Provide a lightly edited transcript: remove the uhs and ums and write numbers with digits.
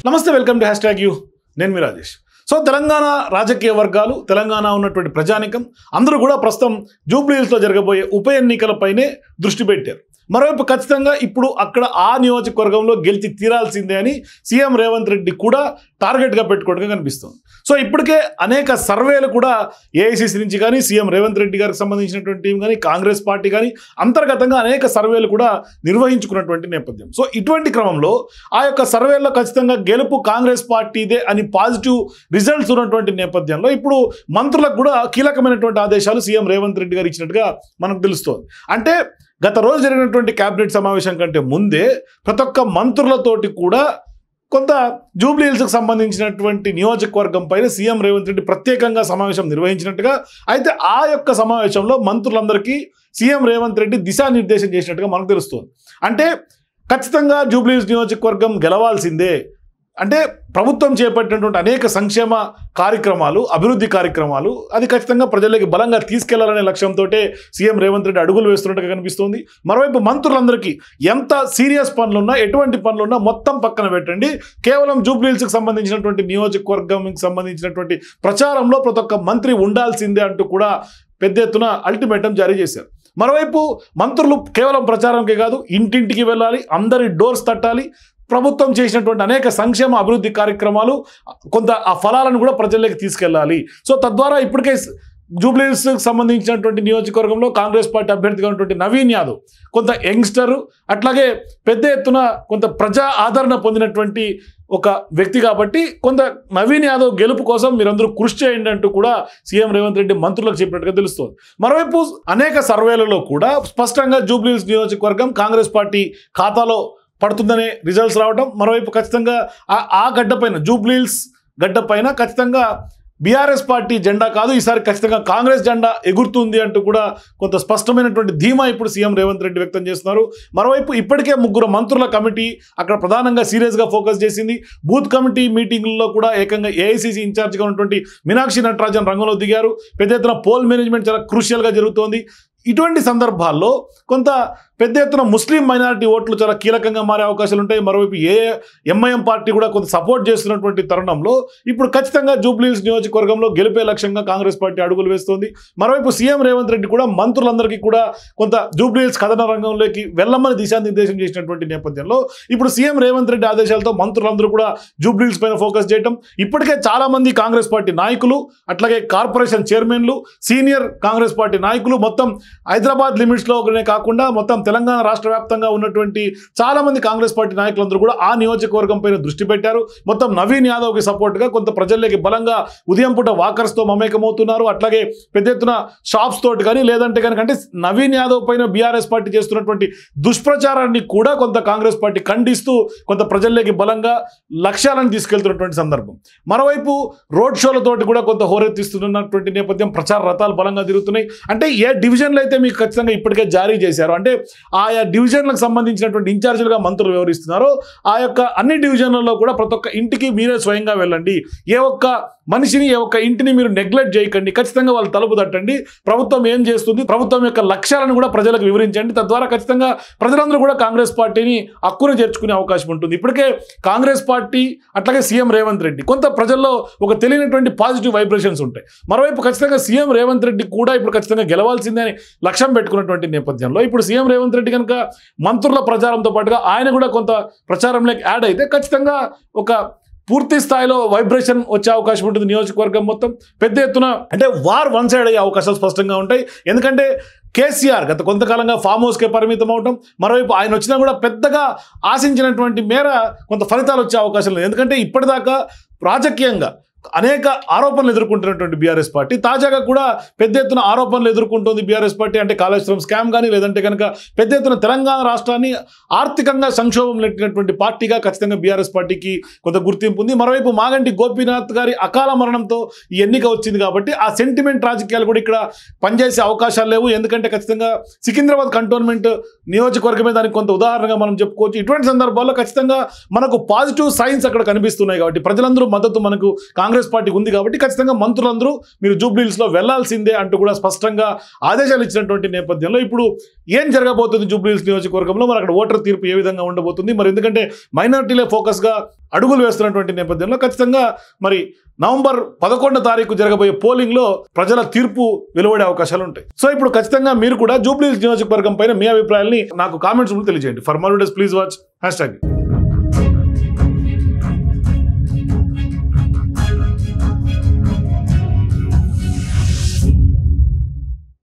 నమస్తే, welcome to #you. నేను మీ Rajesh. So Telangana రాజకీయ వర్గాలు, తెలంగాణ ఉన్నటువంటి ప్రజానికం అందరూ కూడా ప్రస్తుతం జూబ్లీ హిల్స్లో జరగబోయే ఉప ఎన్నికలపైనే దృష్టి పెట్టారు. మరోవైపు ఖచ్చితంగా ఇప్పుడు అక్కడ ఆ నియోజకవర్గంలో గెలిచి తీరాల్సిందే అని సీఎం రేవంత్ రెడ్డి కూడా టార్గెట్గా పెట్టుకోవడంగా కనిపిస్తుంది. సో ఇప్పటికే అనేక సర్వేలు కూడా ఏఐసీసీ నుంచి కానీ, సీఎం రేవంత్ రెడ్డి గారికి సంబంధించినటువంటి టీం కానీ, కాంగ్రెస్ పార్టీ కానీ అంతర్గతంగా అనేక సర్వేలు కూడా నిర్వహించుకున్నటువంటి నేపథ్యం. సో ఇటువంటి క్రమంలో ఆ యొక్క సర్వేల్లో ఖచ్చితంగా గెలుపు కాంగ్రెస్ పార్టీదే అని పాజిటివ్ రిజల్ట్స్ ఉన్నటువంటి నేపథ్యంలో ఇప్పుడు మంత్రులకు కూడా కీలకమైనటువంటి ఆదేశాలు సీఎం రేవంత్ రెడ్డి గారు ఇచ్చినట్టుగా మనకు తెలుస్తోంది. అంటే గత రోజు జరిగినటువంటి కేబినెట్ సమావేశం కంటే ముందే ప్రతి ఒక్క మంత్రులతోటి కూడా కొంత జూబ్లీ హిల్స్కి సంబంధించినటువంటి నియోజకవర్గం పైన సీఎం రేవంత్ రెడ్డి ప్రత్యేకంగా సమావేశం నిర్వహించినట్టుగా, అయితే ఆ యొక్క సమావేశంలో మంత్రులందరికీ సీఎం రేవంత్ రెడ్డి దిశానిర్దేశం చేసినట్టుగా మనకు తెలుస్తుంది. అంటే ఖచ్చితంగా జూబ్లీ హిల్స్ నియోజకవర్గం గెలవాల్సిందే, అంటే ప్రభుత్వం చేపట్టినటువంటి అనేక సంక్షేమ కార్యక్రమాలు, అభివృద్ధి కార్యక్రమాలు అది ఖచ్చితంగా ప్రజలకి బలంగా తీసుకెళ్లాలనే లక్ష్యంతో సీఎం రేవంత్ రెడ్డి అడుగులు వేస్తున్నట్టుగా కనిపిస్తుంది. మరోవైపు మంత్రులందరికీ ఎంత సీరియస్ పనులున్నా, ఎటువంటి పనులున్నా మొత్తం పక్కన పెట్టండి, కేవలం జూబ్లీ హిల్స్కి సంబంధించినటువంటి నియోజకవర్గంకి సంబంధించినటువంటి ప్రచారంలో ప్రతి ఒక్క మంత్రి ఉండాల్సిందే అంటూ కూడా పెద్ద ఎత్తున అల్టిమేటం జారీ చేశారు. మరోవైపు మంత్రులు కేవలం ప్రచారంకే కాదు, ఇంటింటికి వెళ్ళాలి, అందరి డోర్స్ తట్టాలి, ప్రభుత్వం చేసినటువంటి అనేక సంక్షేమ అభివృద్ధి కార్యక్రమాలు కొంత ఆ ఫలాలను కూడా ప్రజల్లోకి తీసుకెళ్ళాలి. సో తద్వారా ఇప్పటికే జూబ్లీ హిల్స్కి సంబంధించినటువంటి నియోజకవర్గంలో కాంగ్రెస్ పార్టీ అభ్యర్థిగా ఉన్నటువంటి నవీన్ యాదవ్ కొంత యంగ్స్టర్, అట్లాగే పెద్ద ఎత్తున కొంత ప్రజా ఆదరణ పొందినటువంటి ఒక వ్యక్తి కాబట్టి కొంత నవీన్ యాదవ్ గెలుపు కోసం మీరందరూ కృషి చేయండి అంటూ కూడా సీఎం రేవంత్ రెడ్డి మంత్రులకు చెప్పినట్టుగా తెలుస్తోంది. మరోవైపు అనేక సర్వేలలో కూడా స్పష్టంగా జూబ్లీ హిల్స్ నియోజకవర్గం కాంగ్రెస్ పార్టీ ఖాతాలో పడుతుందనే రిజల్ట్స్ రావడం, మరోవైపు ఖచ్చితంగా ఆ గడ్డపైన జూబ్లీ హిల్స్ గడ్డపైన ఖచ్చితంగా బీఆర్ఎస్ పార్టీ జెండా కాదు, ఈసారి ఖచ్చితంగా కాంగ్రెస్ జెండా ఎగురుతుంది అంటూ కూడా కొంత స్పష్టమైనటువంటి ధీమా ఇప్పుడు సీఎం రేవంత్ రెడ్డి వ్యక్తం చేస్తున్నారు. మరోవైపు ఇప్పటికే 3 మంత్రుల కమిటీ అక్కడ ప్రధానంగా సీరియస్గా ఫోకస్ చేసింది. బూత్ కమిటీ మీటింగ్లలో కూడా ఏకంగా ఏఐసీసీ ఇన్ఛార్జ్గా ఉన్నటువంటి మీనాక్షి నటరాజన్ రంగంలో దిగారు. పెద్ద ఎత్తున పోల్ మేనేజ్మెంట్ చాలా క్రూషియల్గా జరుగుతోంది. ఇటువంటి సందర్భాల్లో కొంత పెద్ద ఎత్తున ముస్లిం మైనారిటీ ఓట్లు చాలా కీలకంగా మారే అవకాశాలు ఉంటాయి. మరోవైపు ఎంఐఎం పార్టీ కూడా కొంత సపోర్ట్ చేస్తున్నటువంటి తరుణంలో ఇప్పుడు ఖచ్చితంగా జూబ్లీ హిల్స్ నియోజకవర్గంలో గెలిపే లక్ష్యంగా కాంగ్రెస్ పార్టీ అడుగులు వేస్తోంది. మరోవైపు సీఎం రేవంత్ రెడ్డి కూడా మంత్రులందరికీ కూడా కొంత జూబ్లీ హిల్స్ కథన రంగంలోకి వెళ్ళమని దిశానిర్దేశం చేసినటువంటి నేపథ్యంలో ఇప్పుడు సీఎం రేవంత్ రెడ్డి ఆదేశాలతో మంత్రులందరూ కూడా జూబ్లీ హిల్స్ పైన ఫోకస్ చేయడం, ఇప్పటికే చాలామంది కాంగ్రెస్ పార్టీ నాయకులు, అట్లాగే కార్పొరేషన్ చైర్మన్లు, సీనియర్ కాంగ్రెస్ పార్టీ నాయకులు మొత్తం హైదరాబాద్ లిమిట్స్లోనే కాకుండా మొత్తం తెలంగాణ రాష్ట్ర వ్యాప్తంగా ఉన్నటువంటి చాలామంది కాంగ్రెస్ పార్టీ నాయకులందరూ కూడా ఆ నియోజకవర్గం పైన దృష్టి పెట్టారు. మొత్తం నవీన్ యాదవ్కి సపోర్ట్గా కొంత ప్రజల్లోకి బలంగా ఉదయం పూట వాకర్స్తో మమేకమవుతున్నారు. అట్లాగే పెద్ద ఎత్తున షాప్స్ తోటి కానీ లేదంటే కనుక అంటే నవీన్ యాదవ్ పైన బీఆర్ఎస్ పార్టీ చేస్తున్నటువంటి దుష్ప్రచారాన్ని కూడా కొంత కాంగ్రెస్ పార్టీ ఖండిస్తూ కొంత ప్రజల్లోకి బలంగా లక్ష్యాలను తీసుకెళ్తున్నటువంటి సందర్భం. మరోవైపు రోడ్ షోలతోటి కూడా కొంత హోరెత్తిస్తున్నటువంటి నేపథ్యం, ప్రచార రథాలు బలంగా తిరుగుతున్నాయి. అంటే ఏ డివిజన్లు అయితే మీకు ఖచ్చితంగా ఇప్పటికే జారీ చేశారు, అంటే ఆయా డివిజన్లకు సంబంధించినటువంటి ఇన్ఛార్జీలుగా మంత్రులు వ్యవహరిస్తున్నారో ఆ యొక్క అన్ని డివిజన్లలో కూడా ప్రతి ఒక్క ఇంటికి మీరే స్వయంగా వెళ్ళండి, ఏ ఒక్క మనిషిని, ఏ ఒక్క ఇంటిని మీరు నెగ్లెక్ట్ చేయకండి, ఖచ్చితంగా వాళ్ళు తలుపు తట్టండి, ప్రభుత్వం ఏం చేస్తుంది, ప్రభుత్వం యొక్క లక్ష్యాలను కూడా ప్రజలకు వివరించండి, తద్వారా ఖచ్చితంగా ప్రజలందరూ కూడా కాంగ్రెస్ పార్టీని హక్కును చేర్చుకునే అవకాశం ఉంటుంది. ఇప్పటికే కాంగ్రెస్ పార్టీ అట్లాగే సీఎం రేవంత్ రెడ్డి కొంత ప్రజల్లో ఒక తెలియనటువంటి పాజిటివ్ వైబ్రేషన్స్ ఉంటాయి. మరోవైపు ఖచ్చితంగా సీఎం రేవంత్ రెడ్డి కూడా ఇప్పుడు ఖచ్చితంగా గెలవాల్సిందే అని లక్ష్యం పెట్టుకున్నటువంటి నేపథ్యంలో ఇప్పుడు సీఎం రేవంత్ రెడ్డి కనుక మంత్రుల ప్రచారంతో పాటుగా ఆయన కూడా కొంత ప్రచారంలోకి యాడ్ అయితే ఖచ్చితంగా ఒక పూర్తి స్థాయిలో వైబ్రేషన్ వచ్చే అవకాశం ఉంటుంది. నియోజకవర్గం మొత్తం పెద్ద ఎత్తున అంటే వార్ వన్ సైడ్ అయ్యే అవకాశాలు స్పష్టంగా ఉంటాయి. ఎందుకంటే కేసీఆర్ గత కొంతకాలంగా ఫామ్ హౌస్కే పరిమితం అవటం, మరోవైపు ఆయన వచ్చినా కూడా పెద్దగా ఆశించినటువంటి మేర కొంత ఫలితాలు వచ్చే అవకాశం లేదు. ఎందుకంటే ఇప్పటిదాకా రాజకీయంగా అనేక ఆరోపణలు ఎదుర్కొంటున్నటువంటి బీఆర్ఎస్ పార్టీ తాజాగా కూడా పెద్ద ఎత్తున ఆరోపణలు ఎదుర్కొంటుంది బీఆర్ఎస్ పార్టీ. అంటే కాళేశ్వరం స్కామ్ కానీ లేదంటే కనుక పెద్ద ఎత్తున తెలంగాణ రాష్ట్రాన్ని ఆర్థికంగా సంక్షోభం నెట్టినటువంటి పార్టీగా ఖచ్చితంగా బీఆర్ఎస్ పార్టీకి కొంత గుర్తింపు ఉంది. మరోవైపు మాగంటి గోపీనాథ్ గారి అకాల మరణంతో ఈ ఎన్నిక వచ్చింది కాబట్టి ఆ సెంటిమెంట్ రాజకీయాలు కూడా ఇక్కడ పనిచేసే అవకాశాలు లేవు. ఎందుకంటే ఖచ్చితంగా సికింద్రాబాద్ కంటోన్మెంట్ నియోజకవర్గమే దానికి కొంత ఉదాహరణగా మనం చెప్పుకోవచ్చు. ఇటువంటి సందర్భాల్లో ఖచ్చితంగా మనకు పాజిటివ్ సైన్స్ అక్కడ కనిపిస్తున్నాయి కాబట్టి ప్రజలందరూ మద్దతు మనకు కాంగ్రెస్ పార్టీకి ఉంది కాబట్టి ఖచ్చితంగా మంత్రులందరూ మీరు జూబ్లీహిల్స్లో వెళ్లాల్సిందే అంటూ కూడా స్పష్టంగా ఆదేశాలు ఇచ్చినటువంటి నేపథ్యంలో ఇప్పుడు ఏం జరగబోతుంది జూబ్లీహిల్స్ నియోజకవర్గంలో, మరి అక్కడ ఓటర్ తీర్పు ఏ విధంగా ఉండబోతుంది, మరి ఎందుకంటే మైనారిటీలే ఫోకస్గా అడుగులు వేస్తున్నటువంటి నేపథ్యంలో ఖచ్చితంగా మరి నవంబర్ 11వ తారీఖు జరగబోయే పోలింగ్లో ప్రజల తీర్పు వెలువడే అవకాశాలు ఉంటాయి. సో ఇప్పుడు ఖచ్చితంగా మీరు కూడా జూబ్లీహిల్స్ నియోజకవర్గం పైన మీ అభిప్రాయాల్ని నాకు కామెంట్స్ తెలియజేయండి. For more videos please watch #.